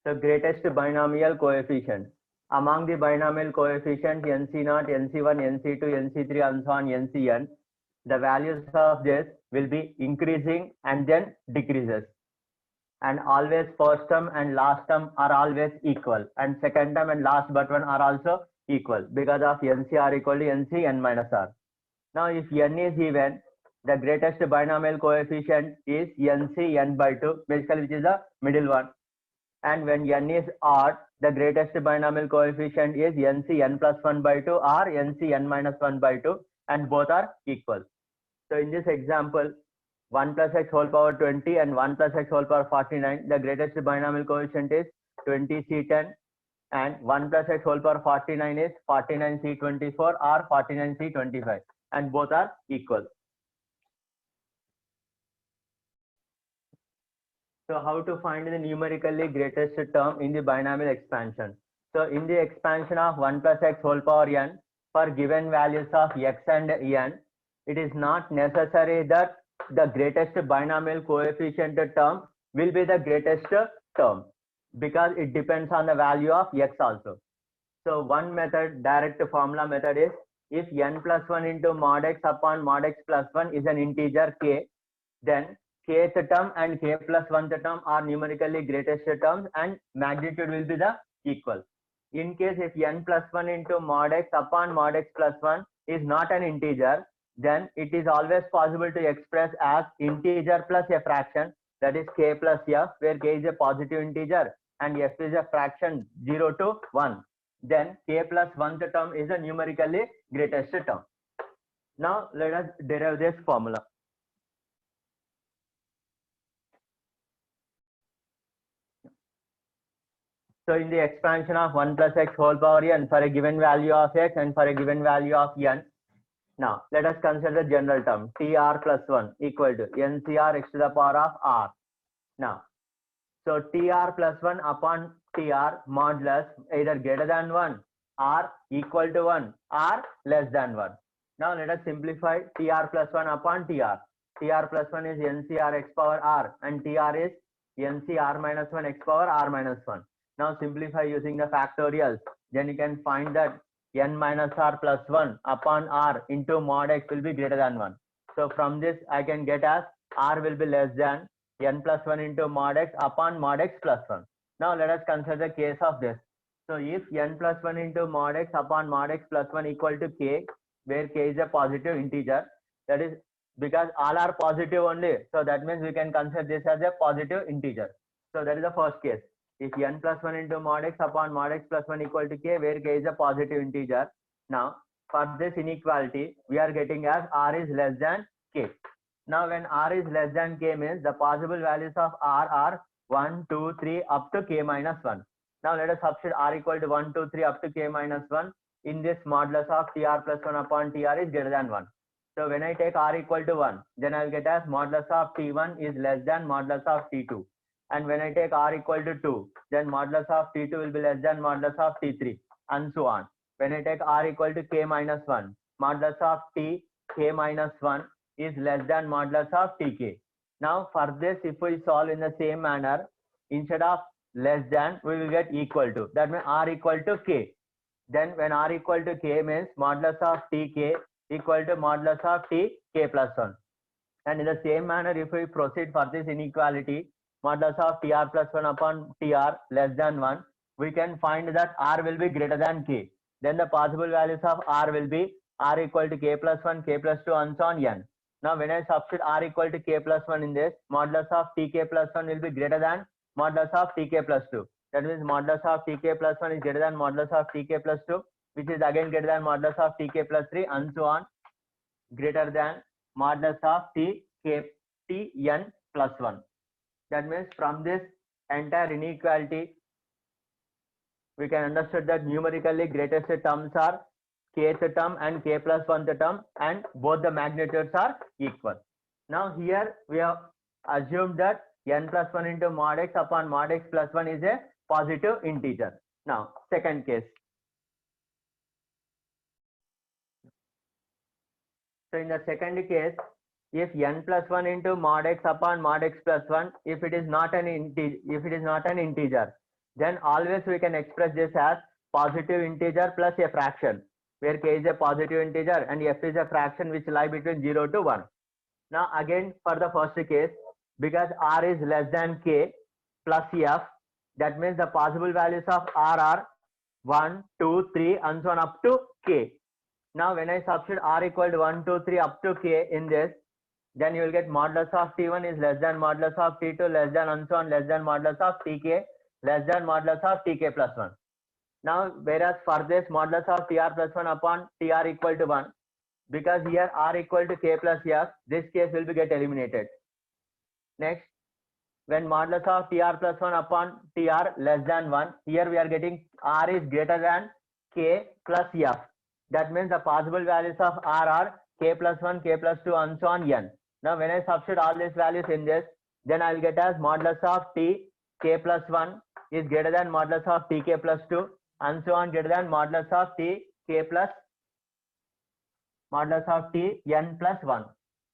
the greatest binomial coefficient. Among the binomial coefficients NC0, NC1, NC2, NC3, and so on NCn, the values of this will be increasing and then decreases. And always first term and last term are always equal, and second term and last but one are also equal because of NC are equal to NC n minus r. Now if n is even, the greatest binomial coefficient is NC n by 2, basically which is the middle one. And when n is odd, the greatest binomial coefficient is NC n plus 1 by 2 or NC n minus 1 by 2, and both are equal. So in this example, 1 plus x whole power 20 and 1 plus x whole power 49, the greatest binomial coefficient is 20c10, and 1 plus x whole power 49 is 49c24 or 49c25, and both are equal. So how to find the numerically greatest term in the binomial expansion? So in the expansion of 1 plus x whole power n, for given values of x and n, it is not necessary that the greatest binomial coefficient term will be the greatest term, because it depends on the value of x also. So one method, direct formula method, is if n plus 1 into mod x upon mod x plus 1 is an integer k, then kth term and k plus 1th term are numerically greatest terms and magnitude will be the equal. In case if n plus 1 into mod x upon mod x plus 1 is not an integer, then it is always possible to express as integer plus a fraction, that is k plus f, where k is a positive integer and f is a fraction 0 to 1. Then k plus 1th term is a numerically greatest term. Now let us derive this formula. So in the expansion of 1 plus x whole power n for a given value of x and for a given value of n, now let us consider the general term tr plus 1 equal to ncr x to the power of r. Now, so tr plus 1 upon tr modulus either greater than 1 or equal to 1 or less than 1. Now let us simplify tr plus 1 upon tr. Tr plus 1 is ncr x power r and tr is ncr minus 1 x power r minus 1. Now simplify using the factorials. Then you can find that n minus r plus 1 upon r into mod x will be greater than 1. So from this I can get as r will be less than n plus 1 into mod x upon mod x plus 1. Now let us consider the case of this. So if n plus 1 into mod x upon mod x plus 1 equal to k, where k is a positive integer, that is because all are positive only. So that means we can consider this as a positive integer. So that is the first case. If n plus 1 into mod x upon mod x plus 1 equal to k, where k is a positive integer. Now for this inequality, we are getting as r is less than k. Now when r is less than k means the possible values of r are 1, 2, 3 up to k minus 1. Now let us substitute r equal to 1, 2, 3 up to k minus 1 in this modulus of tr plus 1 upon tr is greater than 1. So when I take r equal to 1, then I will get as modulus of t1 is less than modulus of t2. And when I take r equal to 2, then modulus of t2 will be less than modulus of t3, and so on. When I take r equal to k minus 1, modulus of t k minus 1 is less than modulus of tk. Now for this, if we solve in the same manner, instead of less than, we will get equal to. That means r equal to k. Then when r equal to k means modulus of tk equal to modulus of tk plus 1. And in the same manner, if we proceed for this inequality, modulus of tr plus 1 upon tr less than 1, we can find that r will be greater than k. Then the possible values of r will be r equal to k plus 1, k plus 2, and so on n. Now when I substitute r equal to k plus 1 in this, modulus of tk plus 1 will be greater than modulus of tk plus 2. That means modulus of tk plus 1 is greater than modulus of tk plus 2, which is again greater than modulus of tk plus 3, and so on, greater than modulus of tn plus 1. That means from this entire inequality, we can understand that numerically greatest terms are kth term and k plus 1th term, and both the magnitudes are equal. Now here we have assumed that n plus 1 into mod x upon mod x plus 1 is a positive integer. Now second case. So in the second case, if n plus 1 into mod x upon mod x plus 1, if it is not an integer, then always we can express this as positive integer plus a fraction, where k is a positive integer and f is a fraction which lie between 0 to 1. Now again for the first case, because r is less than k plus f, that means the possible values of r are 1, 2, 3 and so on up to k. Now when I substitute r equal to 1, 2, 3 up to k in this, then you will get modulus of t1 is less than modulus of t2 less than and so on less than modulus of tk less than modulus of tk plus 1. Now whereas for this modulus of tr plus 1 upon tr equal to 1, because here r equal to k plus f, this case will be get eliminated. Next, when modulus of tr plus 1 upon tr less than 1, here we are getting r is greater than k plus f. That means the possible values of r are k plus 1, k plus 2 and so on n. Now when I substitute all these values in this, then I will get as modulus of t k plus 1 is greater than modulus of tk plus 2 and so on greater than modulus of t k plus modulus of t n plus 1.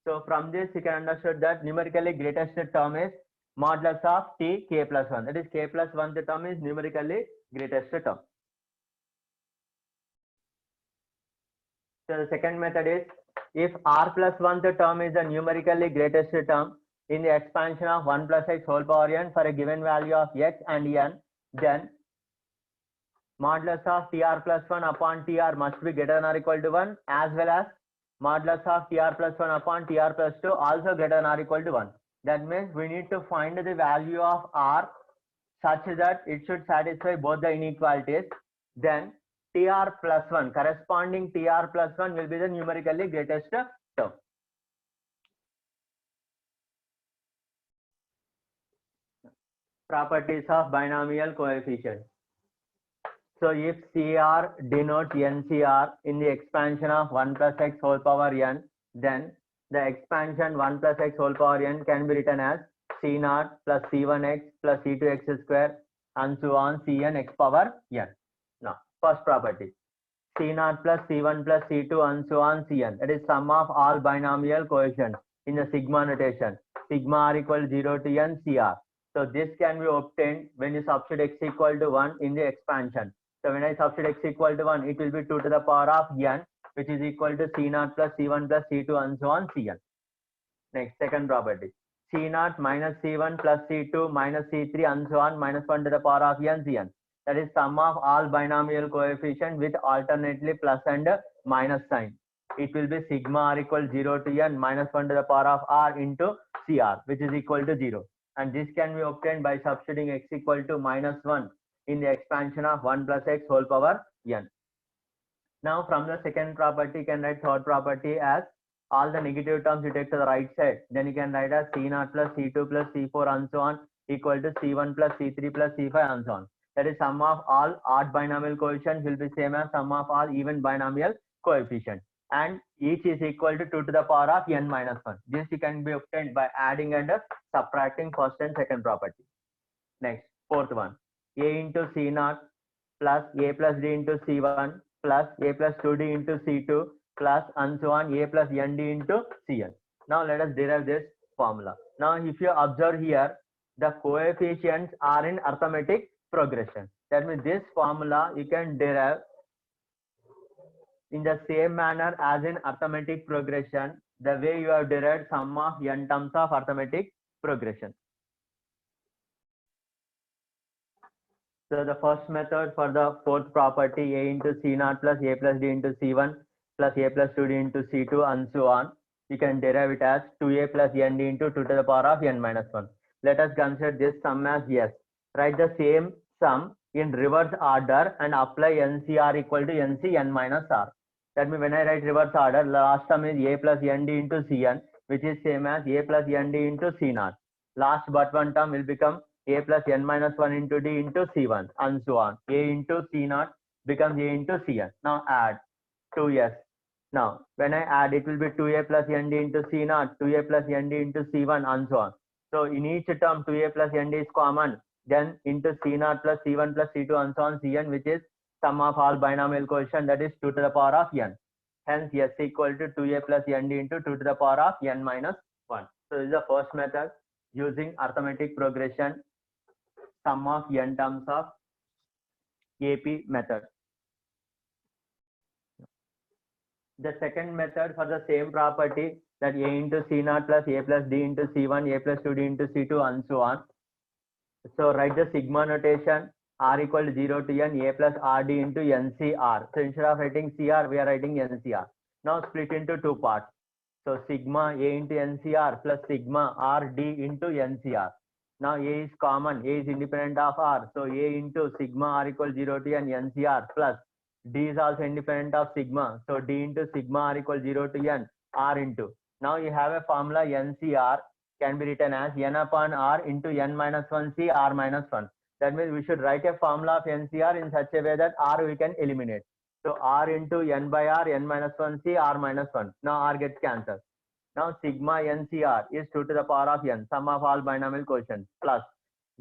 So from this you can understand that numerically greatest term is modulus of t k plus 1. That is k plus 1 term is numerically greatest term. So the second method is, if r plus 1 term is the numerically greatest term in the expansion of 1 plus x whole power n for a given value of x and n, then modulus of tr plus 1 upon tr must be greater than or equal to 1, as well as modulus of tr plus 1 upon tr plus 2 also greater than or equal to 1. That means we need to find the value of r such that it should satisfy both the inequalities. Then tr plus 1, corresponding tr plus 1 will be the numerically greatest term. Properties of binomial coefficient. So if CR denotes NCR in the expansion of 1 plus x whole power n, then the expansion 1 plus x whole power n can be written as C0 plus C1x plus C2x square and so on Cn x power n. Now, first property, C0 plus C1 plus C2 and so on Cn, that is sum of all binomial coefficients in the sigma notation, sigma r equal to 0 to n CR. So this can be obtained when you substitute x equal to 1 in the expansion. So when I substitute x equal to 1, it will be 2 to the power of n, which is equal to C0 plus C1 plus C2 and so on Cn. Next, second property, C0 minus C1 plus C2 minus C3 and so on minus 1 to the power of n Cn. That is sum of all binomial coefficients with alternately plus and minus sign. It will be sigma r equal to 0 to n minus 1 to the power of r into Cr, which is equal to 0. And this can be obtained by substituting x equal to minus 1 in the expansion of 1 plus x whole power n. Now from the second property, you can write third property as all the negative terms you take to the right side. Then you can write as C0 plus C2 plus C4 and so on equal to C1 plus C3 plus C5 and so on. That is sum of all odd binomial coefficients will be same as sum of all even binomial coefficients. And each is equal to 2 to the power of n minus 1. This can be obtained by adding and subtracting first and second property. Next, fourth one, a into C0 plus a plus d into C1 plus a plus 2d into C2 plus and so on a plus nd into Cn. Now let us derive this formula. Now if you observe here, the coefficients are in arithmetic progression. That means this formula you can derive in the same manner as in arithmetic progression, the way you have derived sum of n terms of arithmetic progression. So the first method for the fourth property, a into C0 plus a plus d into C1 plus a plus 2d into C2 and so on, you can derive it as 2a plus nd into 2 to the power of n minus 1. Let us consider this sum as s. Write the same sum in reverse order and apply NCR equal to NC n minus r. That means when I write reverse order, last term is a plus nd into Cn, which is same as a plus nd into C0. Last but one term will become a plus n minus 1 into d into C1 and so on. A into C0 becomes a into Cn. Now add 2s. Now when I add, it will be 2a plus nd into C0, 2a plus nd into C1 and so on. So in each term 2a plus nd is common, then into C0 plus C1 plus C2 and so on Cn, which is sum of all binomial coefficient, that is 2 to the power of n. Hence s equal to 2a plus nd into 2 to the power of n minus 1. So this is the first method using arithmetic progression. sum of n terms of AP method. The second method for the same property, that A into C naught plus A plus D into C1, A plus 2D into C2 and so on. So write the sigma notation, R equal to 0 to n, A plus RD into NCR. So instead of writing CR, we are writing NCR. Now split into two parts. So sigma A into NCR plus sigma RD into NCR. Now A is common, A is independent of R. So A into sigma R equal 0 to n NCR plus D is also independent of sigma. So D into sigma R equal 0 to n R into. Now you have a formula NCR can be written as n upon R into n minus 1 C R minus 1. That means we should write a formula of NCR in such a way that R we can eliminate. So R into n by R, n minus 1 C R minus 1. Now R gets cancelled. Now sigma NCR is 2 to the power of n, sum of all binomial quotients, plus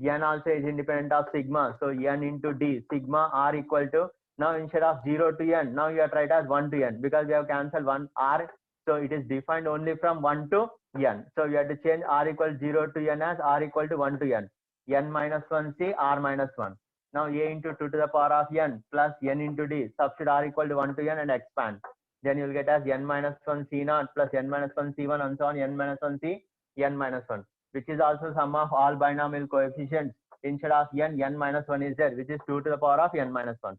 n also is independent of sigma. So n into D, sigma R equal to, now instead of 0 to n, now you have tried as 1 to n, because we have cancelled 1 R. So it is defined only from 1 to n. So you have to change R equal 0 to n as R equal to 1 to n. N minus 1 C R minus 1. Now A into 2 to the power of n plus n into D. Substitute R equal to 1 to n and expand. Then you will get as n minus 1 C naught plus n minus 1 C1 and so on, n minus 1 C, n minus 1, which is also sum of all binomial coefficients. Instead of n minus 1 is there, which is 2 to the power of n minus 1.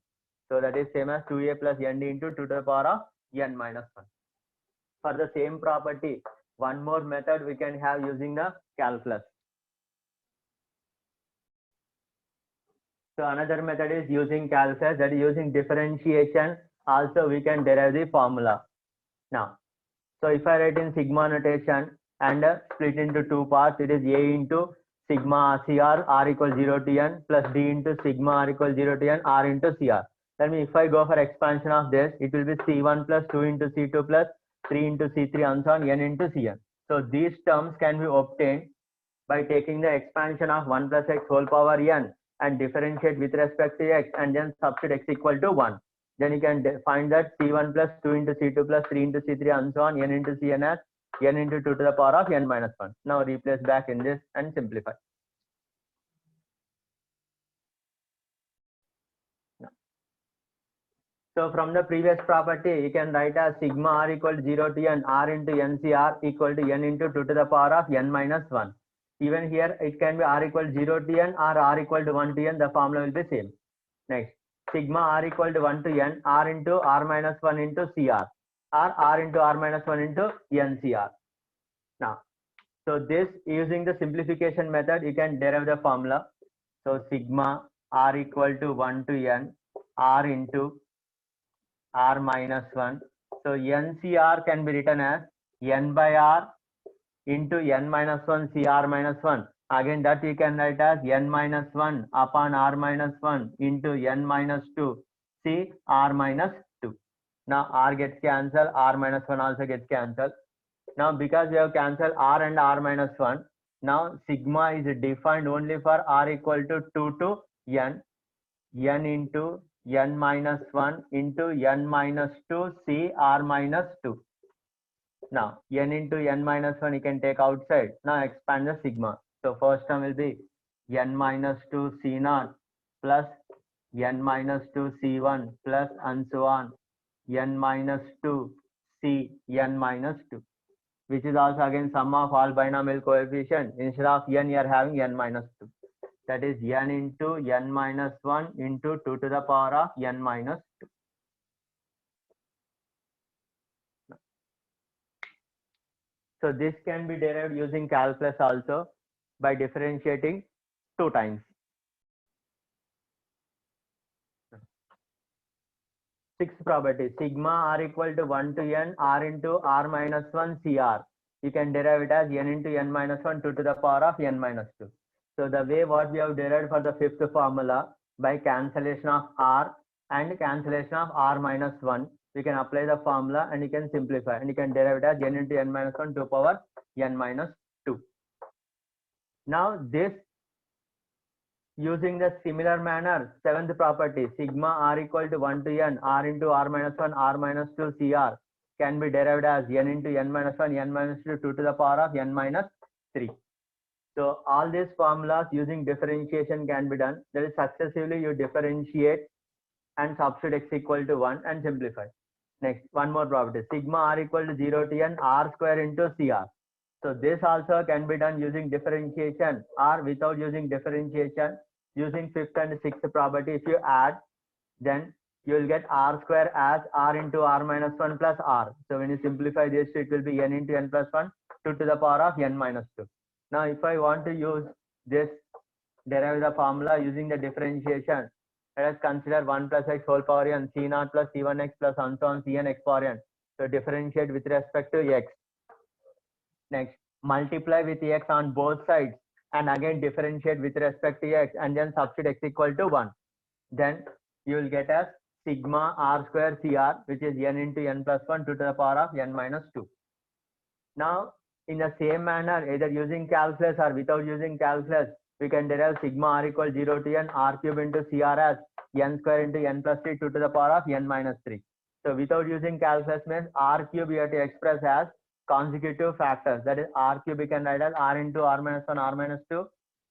So that is same as 2a plus nd into 2 to the power of n minus 1. For the same property, one more method we can have using the calculus. So another method is using calculus, that is using differentiation. Also we can derive the formula. Now, so if I write in sigma notation and split into two parts, it is A into sigma CR R equals 0 to n plus D into sigma R equals 0 to n R into CR. That means if I go for expansion of this, it will be C1 plus 2 into C2 plus 3 into C3 and so on, n into Cn. So these terms can be obtained by taking the expansion of 1 plus x whole power n and differentiate with respect to x and then substitute x equal to 1. Then you can find that C1 plus 2 into C2 plus 3 into C3 and so on, n into Cn as n into 2 to the power of n minus 1. Now replace back in this and simplify. So from the previous property, you can write as sigma R equal to 0 to n R into NCR equal to n into 2 to the power of n minus 1. Even here, it can be R equal to 0 to n or R equal to 1 to n. The formula will be same. Next, sigma R equal to 1 to n R into R minus 1 into CR or R into R minus 1 into NCR. Now, so this using the simplification method, you can derive the formula. So sigma R equal to 1 to n R into R minus 1. So NCR can be written as n by R into n minus 1 CR minus 1. Again that we can write as n minus 1 upon R minus 1 into n minus 2 CR minus 2. Now R gets cancelled, R minus 1 also gets cancelled. Now because we have cancelled R and R minus 1, now sigma is defined only for R equal to 2 to n into n minus 1 into n minus 2 CR minus 2. Now n into n minus 1 you can take outside. Now expand the sigma. So first term will be n minus 2 C naught plus n minus 2 C1 plus and so on n minus 2 C n minus 2, which is also again sum of all binomial coefficients. Instead of n you are having n minus 2. That is n into n minus 1 into 2 to the power of n minus 2. So this can be derived using calculus also by differentiating 2 times. Sixth property, sigma R equal to 1 to n R into R minus 1 CR. You can derive it as n into n minus 1 2 to the power of n minus 2. So the way what we have derived for the fifth formula, by cancellation of R and cancellation of R minus 1, we can apply the formula and you can simplify and you can derive it as n into n minus 1 to power n minus 2. Now this, using the similar manner, seventh property, sigma R equal to 1 to n R into R minus 1 R minus 2 CR can be derived as n into n minus 1 n minus 2 2 to the power of n minus 3. So all these formulas using differentiation can be done. That is, successively you differentiate and substitute x equal to 1 and simplify. Next, one more property. Sigma r equal to 0 to n r square into CR. So this also can be done using differentiation or without using differentiation. Using fifth and sixth property, if you add, then you will get r square as r into r minus 1 plus r. So when you simplify this, it will be n into n plus 1, 2 to the power of n minus 2. Now, if I want to use this, derive the formula using the differentiation, let us consider 1 plus x whole power n, c naught plus c1x plus and so on cn x power n. So differentiate with respect to x. Next, multiply with x on both sides and again differentiate with respect to x and then substitute x equal to 1. Then you will get as sigma r square cr, which is n into n plus 1 to the power of n minus 2. Now, in the same manner, either using calculus or without using calculus, we can derive sigma r equal 0 to n r cube into cr as n square into n plus 3 2 to the power of n minus 3. So without using calculus means r cube you have to express as consecutive factors. That is, r cube you can write as r into r minus 1 r minus 2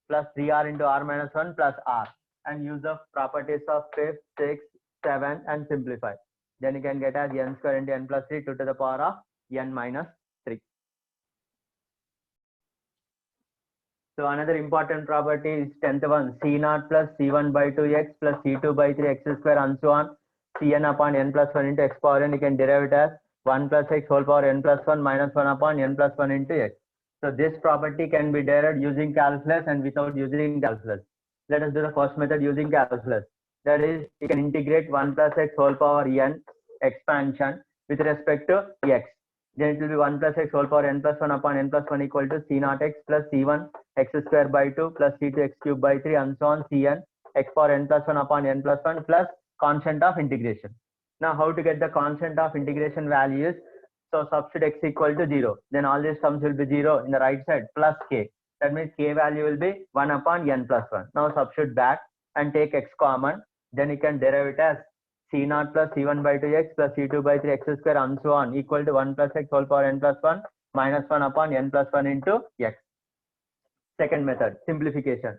plus 3r into r minus 1 plus r, and use the properties of 5th, 6th, 7 and simplify. Then you can get as n square into n plus 3 2 to the power of n minus 3. So another important property is 10th one, c naught plus c1 by 2x plus c2 by 3x square and so on cn upon n plus 1 into x power n. You can derive it as 1 plus x whole power n plus 1 minus 1 upon n plus 1 into x. So this property can be derived using calculus and without using calculus. Let us do the first method using calculus. That is, you can integrate 1 plus x whole power n expansion with respect to x. Then it will be 1 plus x whole power n plus 1 upon n plus 1 equal to c naught x plus c1 x square by 2 plus c2 x cube by 3 and so on cn x power n plus 1 upon n plus 1 plus constant of integration. Now, how to get the constant of integration values? So substitute x equal to 0. Then all these terms will be 0 in the right side plus k. That means k value will be 1 upon n plus 1. Now substitute back and take x common. Then you can derive it as c naught plus c1 by 2x plus c2 by 3x square and so on equal to 1 plus x whole power n plus 1 minus 1 upon n plus 1 into x. Second method, simplification.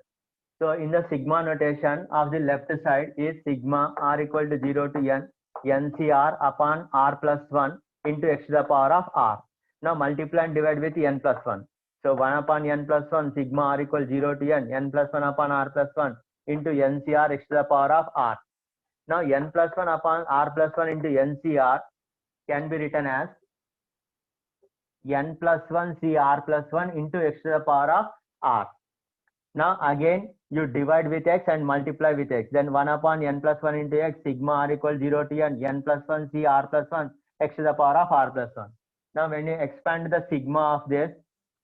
So in the sigma notation of the left side is sigma r equal to 0 to n ncr upon r plus 1 into x to the power of r. Now multiply and divide with n plus 1. So 1 upon n plus 1 sigma r equal 0 to n plus 1 upon r plus 1 into ncr x to the power of r. Now n plus 1 upon r plus 1 into ncr can be written as n plus 1 cr plus 1 into x to the power of r. Now again you divide with x and multiply with x. Then 1 upon n plus 1 into x sigma r equal 0 to n plus 1 c r plus 1 x to the power of r plus 1. Now when you expand the sigma of this,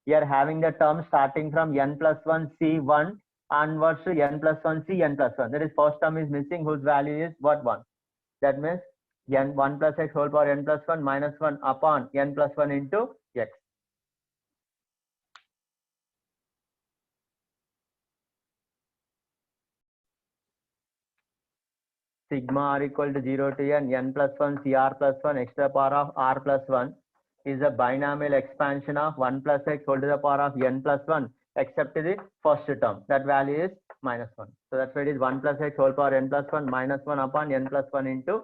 you are having the term starting from n plus 1 c1 onwards to n plus 1 c n plus 1. That is, first term is missing, whose value is what? 1. That means n 1 plus x whole power n plus 1 minus 1 upon n plus 1 into x. Sigma r equal to 0 to n plus 1 cr plus 1 x to the power of r plus 1 is a binomial expansion of 1 plus x whole to the power of n plus 1 except the first term. That value is minus 1. So that's why it is 1 plus x whole power n plus 1 minus 1 upon n plus 1 into